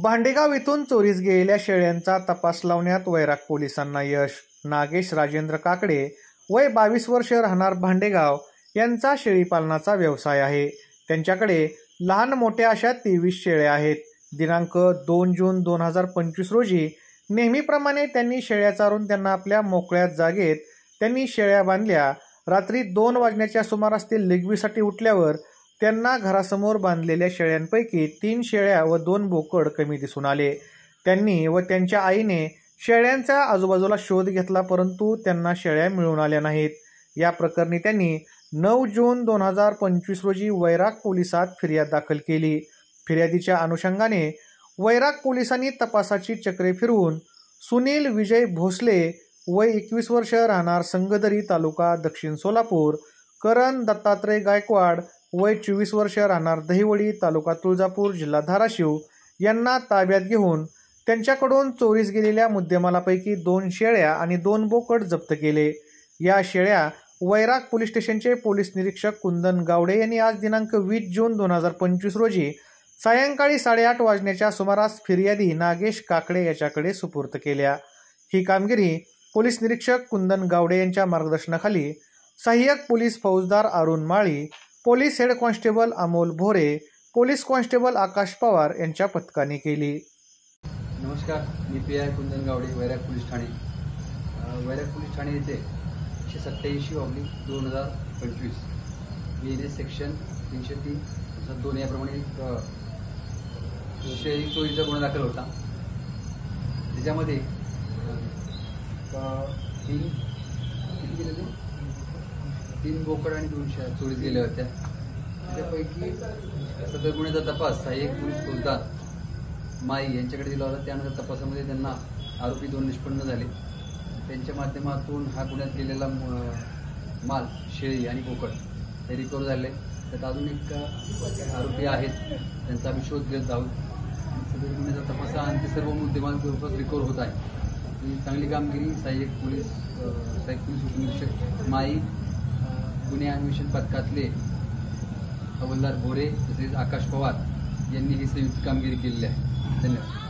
भांडेगाव येथून चोरीस गेलेल्या शेळ्यांचा तपास लावण्यात वैराग पोलिसांना यश। नागेश राजेंद्र काकडे वय 22 वर्ष राहणार भांडेगाव यांचा शेळीपालनाचा व्यवसाय आहे। त्यांच्याकडे लहान मोठ्या अशा 23 शेळ्या आहेत। दिनांक 2 जून 2025 रोजी नेहमीप्रमाणे त्यांनी शेळ्या चारून त्यांना आपल्या मोकळ्या जागेत त्यांनी शेळ्या बांधल्या। रात्री 2 वाजण्याच्या सुमारास ते लेगवीसाठी उठल्यावर त्यांना घरासमोर बांधलेल्या शेळ्यांपैकी 3 शेळ्या व 2 बोकड कमी दिसून आले। त्यांनी व त्यांच्या आईने शेळ्यांचा आजूबाजूला शोध घेतला, परंतु त्यांना शेळ्या मिळून आल्या नाहीत। या प्रकरणी त्यांनी 9 जून 2025 रोजी वैराग पोलिसात फिर्याद दाखल केली। फिर्यादीच्या अनुषंगाने वैराग पोलिसांनी तपासाची चक्रे फिरवून सुनील विजय भोसले वय 21 वर्ष राहणार संगदरी तालुका दक्षिण सोलापूर, करण दत्तात्रय गायकवाड वय 24 वर्ष राहणार दहिवडी तालुका तुळजापूर जिल्हा धाराशिव यांना ताब्यात घेऊन त्यांच्याकडून चोरीस गेलेल्या मुद्देमालापैकी 2 शेळ्या आणि 2 बोकड जप्त केले। या शेळ्या वैराग पोलीस स्टेशनचे पोलीस निरीक्षक कुंदन गावडे यांनी आज दिनांक 20 जून 2025 रोजी सायंकाळी 8:30 वाजण्याच्या सुमारास फिर्यादी नागेश काकडे याच्याकडे सुपूर्द केल्या। ही कामगिरी पोलीस निरीक्षक कुंदन गावडे यांच्या मार्गदर्शनाखाली सहाय्यक पोलीस फौजदार अरुण माळी, पोलीस हेड कॉन्स्टेबल अमोल भोरे, पोलीस कॉन्स्टेबल आकाश पवार यांच्या पथकाने केली। नमस्कार, मी पी.आय. कुंदन गावडे, वैराग पोलीस ठाणे। वैराग पोलीस ठाणे येथे 187/2025 BNS सेक्शन 303(2) याप्रमाणे शेळी चोरीचा गुन्हा दाखल होता। त्याच्यामध्ये 3 बोकड आणि 2 शेळ्या चोरीस गेल्या होत्या। त्यापैकी सदर गुन्ह्याचा तपास सहाय्यक पोलीस फौजदार माई यांच्याकडे दिला होता। त्यानंतर तपासामध्ये त्यांना आरोपी 2 निष्पन्न झाले। त्यांच्या माध्यमातून हा गुन्ह्यात गेलेला माल शेळी आणि बोकड हे रिकव्हर झाले। त्यात अजून एक आरोपी आहेत, त्यांचा आम्ही शोध घेत आहोत। सदर गुन्ह्याचा तपास आणि सर्व मुद्देमाल जवळपास रिकव्हर होत आहे। ही चांगली कामगिरी सहाय्यक पोलीस उपनिरीक्षक माई, गुन्हे अन्वेषण पथकातले हवालदार भोरे तसेच आकाश पवार यांनी ही संयुक्त कामगिरी केलेली आहे। धन्यवाद।